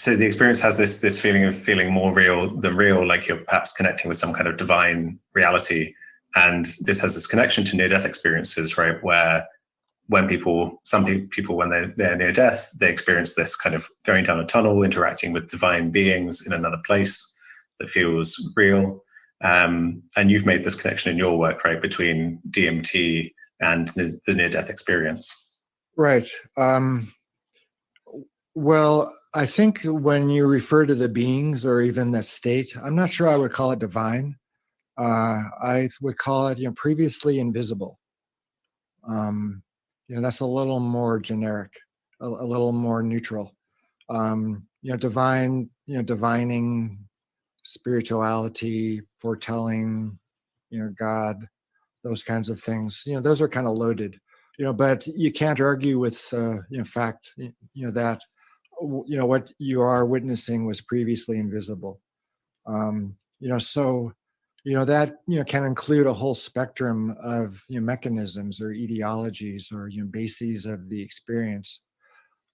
So the experience has this feeling of feeling more real than real, like you're perhaps connecting with some kind of divine reality. And this has this connection to near-death experiences, right? Where when some people, when they're near death, they experience this kind of going down a tunnel, interacting with divine beings in another place that feels real. And you've made this connection in your work, right, between DMT and the near-death experience. Right. Well, I think when you refer to the beings or even the state, I'm not sure I would call it divine. I would call it, previously invisible. That's a little more generic, a little more neutral. Divine, divining, spirituality, foretelling, God, those kinds of things. Those are kind of loaded. But you can't argue with, fact, that, what you are witnessing was previously invisible. So that can include a whole spectrum of mechanisms or etiologies or bases of the experience.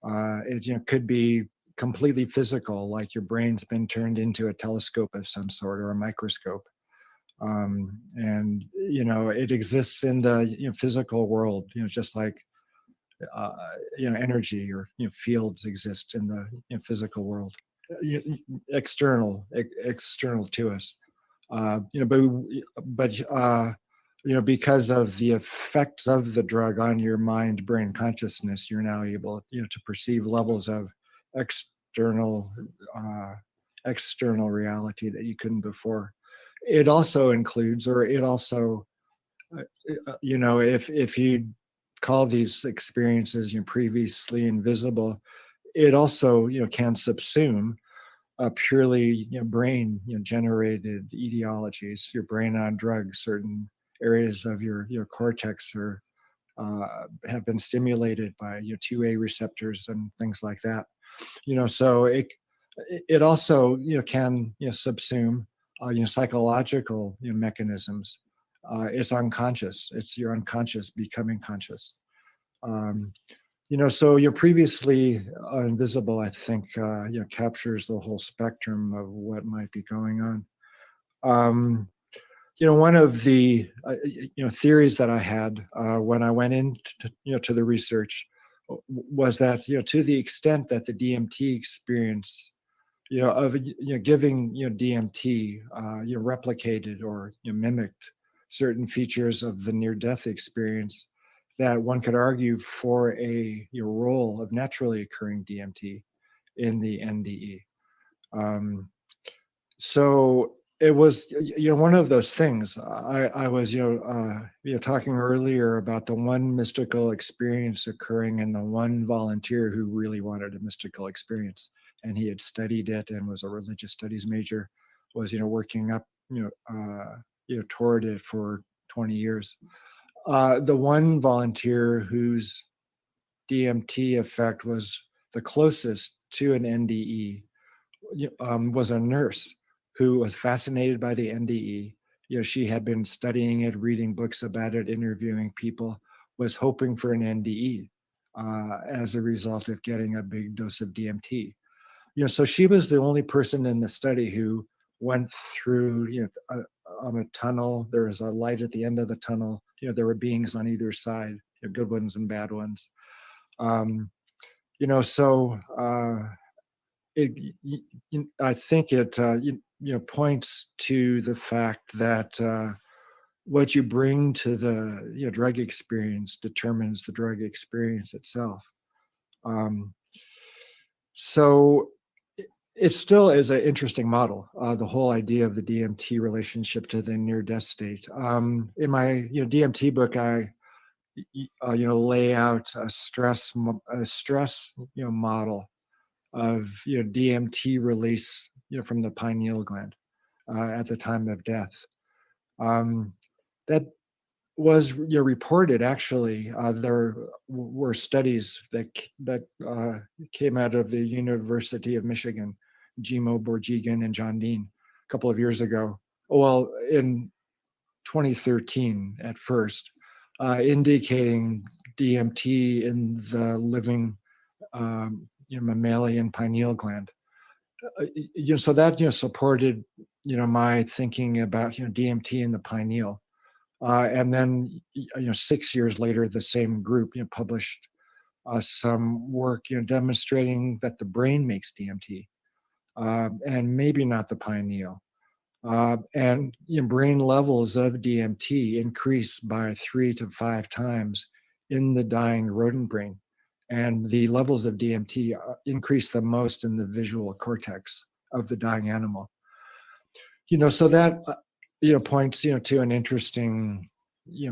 It could be completely physical, like your brain's been turned into a telescope of some sort or a microscope, and it exists in the physical world, just like energy or fields exist in the physical world, external to us. But because of the effects of the drug on your mind, brain consciousness, you're now able, to perceive levels of external reality that you couldn't before. It also includes, or it also, if you call these experiences previously invisible, it also can subsume purely brain generated etiologies, your brain on drugs, certain areas of your cortex are have been stimulated by 2A receptors and things like that. So it also can subsume psychological mechanisms. It's unconscious. It's your unconscious becoming conscious. So you're previously invisible, I think, captures the whole spectrum of what might be going on. One of the, theories that I had when I went into, to the research was that, to the extent that the DMT experience, of, giving, DMT, replicated or mimicked certain features of the near-death experience, that one could argue for a role of naturally occurring DMT in the NDE. So it was, one of those things. I was, talking earlier about the one mystical experience occurring in the one volunteer who really wanted a mystical experience, and he had studied it and was a religious studies major, was, working up, toward it for 20 years. The one volunteer whose DMT effect was the closest to an NDE was a nurse who was fascinated by the NDE. She had been studying it, reading books about it, interviewing people, was hoping for an NDE as a result of getting a big dose of DMT. So she was the only person in the study who went through, a tunnel. There was a light at the end of the tunnel. There were beings on either side, good ones and bad ones. So I think it points to the fact that what you bring to the drug experience determines the drug experience itself. So it still is an interesting model, the whole idea of the DMT relationship to the near-death state. In my DMT book, I lay out a stress model of DMT release from the pineal gland at the time of death. That was reported, actually. There were studies that came out of the University of Michigan, Jimo Borjigan and John Dean, a couple of years ago. Well, in 2013 at first, indicating DMT in the living mammalian pineal gland. So that, supported, my thinking about, DMT and the pineal. And then, 6 years later, the same group, published some work, demonstrating that the brain makes DMT, and maybe not the pineal. And brain levels of DMT increase by 3 to 5 times in the dying rodent brain. And the levels of DMT increase the most in the visual cortex of the dying animal. So that, points, to an interesting,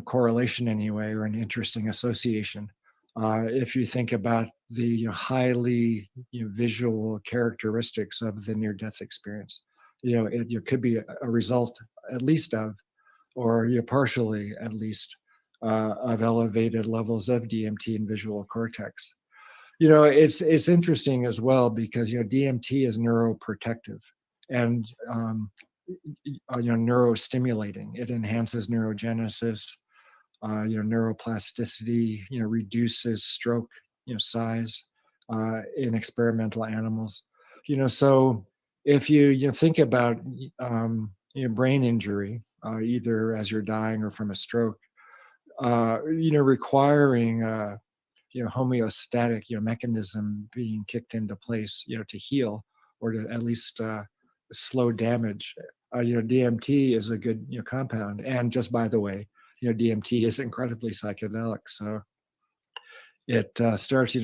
correlation anyway, or an interesting association. If you think about the highly visual characteristics of the near-death experience, it could be a result, at least of, or partially at least, of elevated levels of DMT in visual cortex. It's interesting as well because DMT is neuroprotective and neurostimulating. It enhances neurogenesis, neuroplasticity, reduces stroke, size in experimental animals. So if you think about brain injury, either as you're dying or from a stroke, requiring homeostatic mechanism being kicked into place, to heal or to at least slow damage. DMT is a good compound, and just by the way, DMT is incredibly psychedelic, so it starts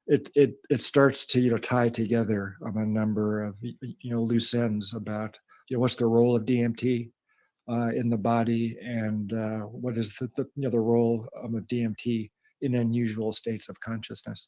it starts to tie together a number of loose ends about what's the role of DMT in the body, and what is the role of DMT in unusual states of consciousness.